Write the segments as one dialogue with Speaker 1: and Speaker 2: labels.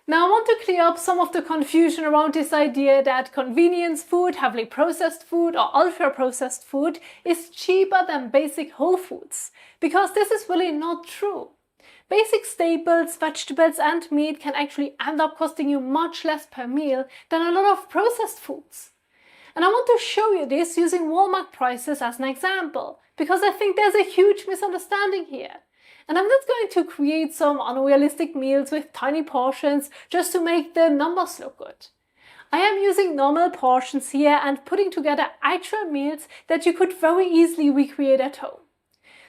Speaker 1: Now I want to clear up some of the confusion around this idea that convenience food, heavily processed food or ultra processed food is cheaper than basic whole foods, because this is really not true. Basic staples, vegetables and meat can actually end up costing you much less per meal than a lot of processed foods. And I want to show you this using Walmart prices as an example, because I think there's a huge misunderstanding here. And I'm not going to create some unrealistic meals with tiny portions just to make the numbers look good. I am using normal portions here and putting together actual meals that you could very easily recreate at home.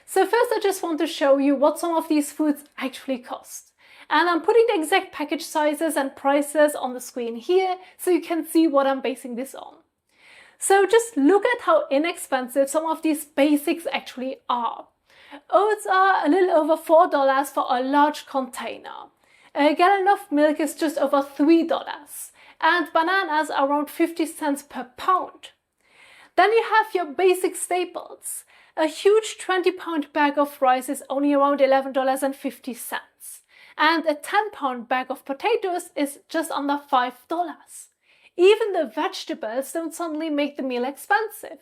Speaker 1: So first I just want to show you what some of these foods actually cost. And I'm putting the exact package sizes and prices on the screen here so you can see what I'm basing this on. So just look at how inexpensive some of these basics actually are. Oats are a little over $4 for a large container. A gallon of milk is just over $3, and bananas are around 50 cents per pound. Then you have your basic staples. A huge 20-pound bag of rice is only around $11.50, and a 10-pound bag of potatoes is just under $5. Even the vegetables don't suddenly make the meal expensive.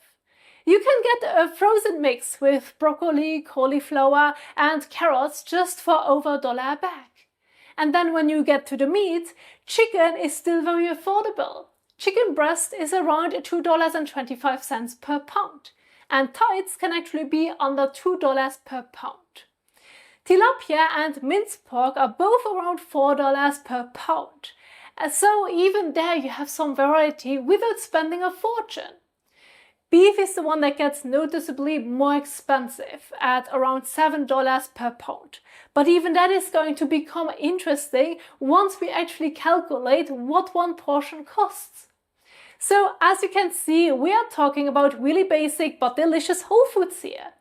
Speaker 1: You can get a frozen mix with broccoli, cauliflower and carrots just for over $1 a bag. And then when you get to the meat, chicken is still very affordable. Chicken breast is around $2.25 per pound, and thighs can actually be under $2 per pound. Tilapia and minced pork are both around $4 per pound. So even there you have some variety without spending a fortune. Beef is the one that gets noticeably more expensive at around $7 per pound. But even that is going to become interesting once we actually calculate what one portion costs. So as you can see, we are talking about really basic but delicious whole foods here.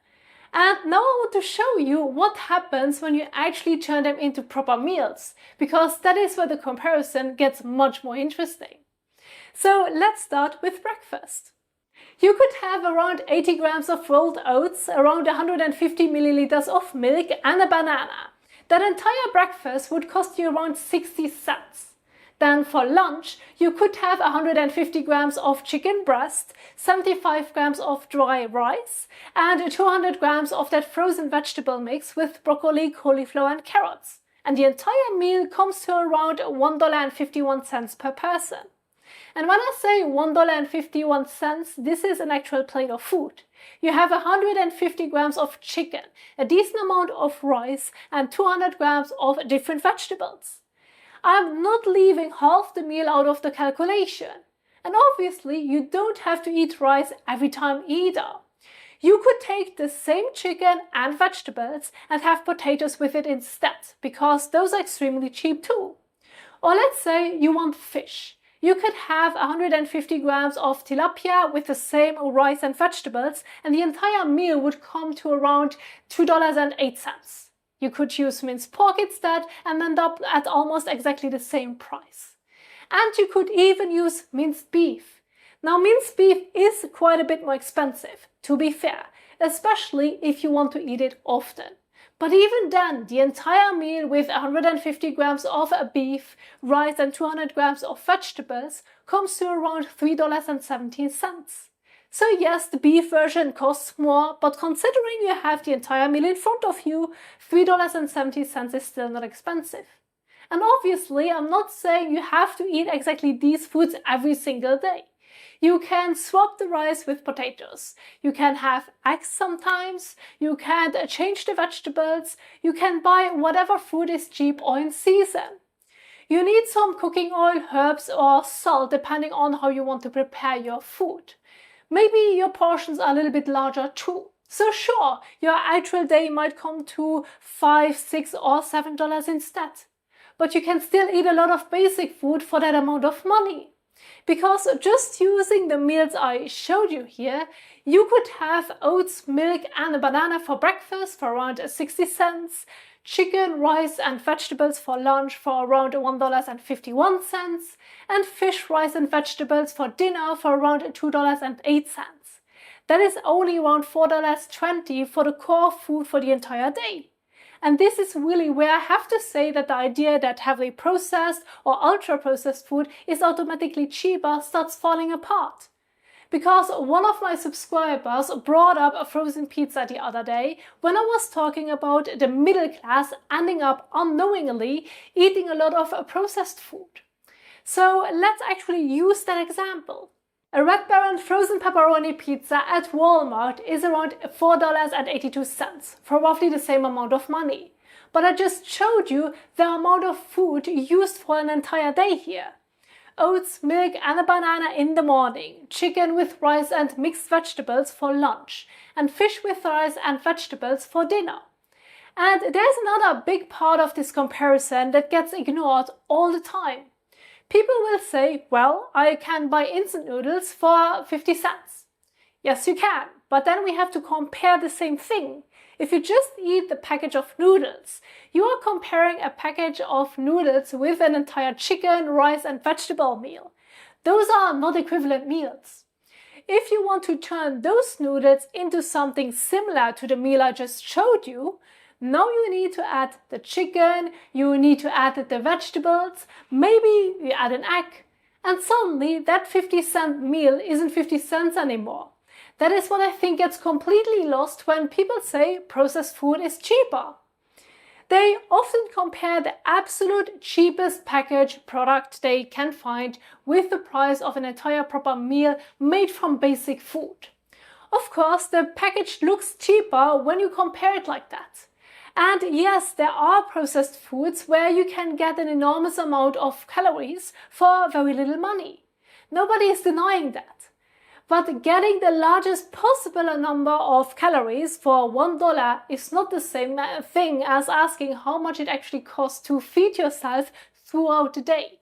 Speaker 1: And now I want to show you what happens when you actually turn them into proper meals, because that is where the comparison gets much more interesting. So let's start with breakfast. You could have around 80 grams of rolled oats, around 150 milliliters of milk and a banana. That entire breakfast would cost you around 60 cents. Then for lunch, you could have 150 grams of chicken breast, 75 grams of dry rice, and 200 grams of that frozen vegetable mix with broccoli, cauliflower and carrots. And the entire meal comes to around $1.51 per person. And when I say $1.51, this is an actual plate of food. You have 150 grams of chicken, a decent amount of rice, and 200 grams of different vegetables. I'm not leaving half the meal out of the calculation. And obviously, you don't have to eat rice every time either. You could take the same chicken and vegetables and have potatoes with it instead, because those are extremely cheap too. Or let's say you want fish. You could have 150 grams of tilapia with the same rice and vegetables, and the entire meal would come to around $2.08. You could use minced pork instead and end up at almost exactly the same price. And you could even use minced beef. Now, minced beef is quite a bit more expensive, to be fair, especially if you want to eat it often. But even then, the entire meal with 150 grams of beef, rice and 200 grams of vegetables comes to around $3.17. So yes, the beef version costs more, but considering you have the entire meal in front of you, $3.70 is still not expensive. And obviously, I'm not saying you have to eat exactly these foods every single day. You can swap the rice with potatoes. You can have eggs sometimes. You can change the vegetables. You can buy whatever food is cheap or in season. You need some cooking oil, herbs or salt depending on how you want to prepare your food. Maybe your portions are a little bit larger too. So sure, your actual day might come to $5, $6 or $7 instead. But you can still eat a lot of basic food for that amount of money. Because just using the meals I showed you here, you could have oats, milk and a banana for breakfast for around 60 cents, chicken, rice and vegetables for lunch for around $1.51, and fish, rice and vegetables for dinner for around $2.08. That is only around $4.20 for the core food for the entire day. And this is really where I have to say that the idea that heavily processed or ultra-processed food is automatically cheaper starts falling apart. Because one of my subscribers brought up a frozen pizza the other day when I was talking about the middle class ending up unknowingly eating a lot of processed food. So let's actually use that example. A Red Baron frozen pepperoni pizza at Walmart is around $4.82 for roughly the same amount of money. But I just showed you the amount of food used for an entire day here. Oats, milk and a banana in the morning, chicken with rice and mixed vegetables for lunch, and fish with rice and vegetables for dinner. And there's another big part of this comparison that gets ignored all the time. People will say, well, I can buy instant noodles for 50 cents. Yes, you can, but then we have to compare the same thing. If you just eat the package of noodles, you are comparing a package of noodles with an entire chicken, rice and vegetable meal. Those are not equivalent meals. If you want to turn those noodles into something similar to the meal I just showed you, now you need to add the chicken, you need to add the vegetables, maybe you add an egg, and suddenly that 50-cent meal isn't 50 cents anymore. That is what I think gets completely lost when people say processed food is cheaper. They often compare the absolute cheapest packaged product they can find with the price of an entire proper meal made from basic food. Of course, the package looks cheaper when you compare it like that. And yes, there are processed foods where you can get an enormous amount of calories for very little money. Nobody is denying that. But getting the largest possible number of calories for $1 is not the same thing as asking how much it actually costs to feed yourself throughout the day.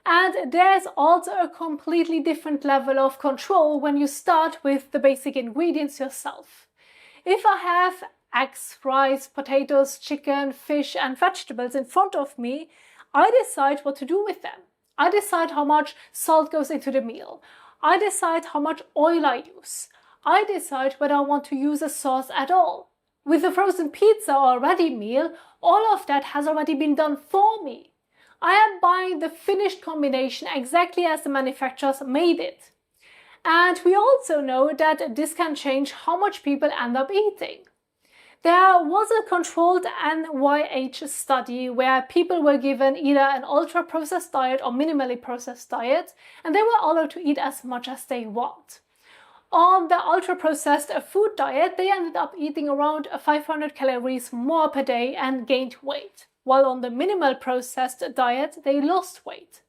Speaker 1: And there's also a completely different level of control when you start with the basic ingredients yourself. If I have eggs, rice, potatoes, chicken, fish and vegetables in front of me, I decide what to do with them. I decide how much salt goes into the meal. I decide how much oil I use. I decide whether I want to use a sauce at all. With a frozen pizza or a ready meal, all of that has already been done for me. I am buying the finished combination exactly as the manufacturers made it. And we also know that this can change how much people end up eating. There was a controlled NIH study where people were given either an ultra-processed diet or minimally processed diet, and they were allowed to eat as much as they want. On the ultra-processed food diet, they ended up eating around 500 calories more per day and gained weight, while on the minimal processed diet, they lost weight.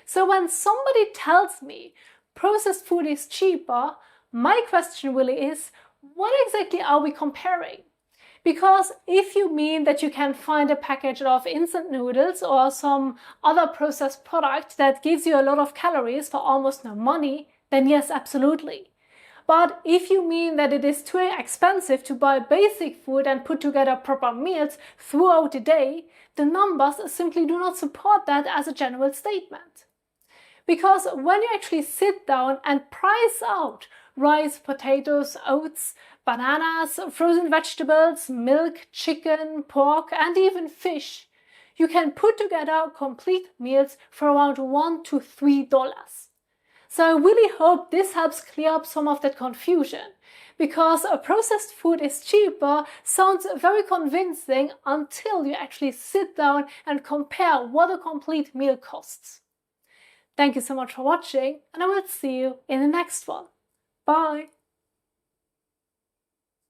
Speaker 1: So when somebody tells me processed food is cheaper, my question really is, what exactly are we comparing? Because if you mean that you can find a package of instant noodles or some other processed product that gives you a lot of calories for almost no money, then yes, absolutely. But if you mean that it is too expensive to buy basic food and put together proper meals throughout the day, the numbers simply do not support that as a general statement. Because when you actually sit down and price out rice, potatoes, oats, bananas, frozen vegetables, milk, chicken, pork, and even fish, you can put together complete meals for around $1 to $3. So I really hope this helps clear up some of that confusion, because a processed food is cheaper sounds very convincing until you actually sit down and compare what a complete meal costs. Thank you so much for watching, and I will see you in the next one. Bye!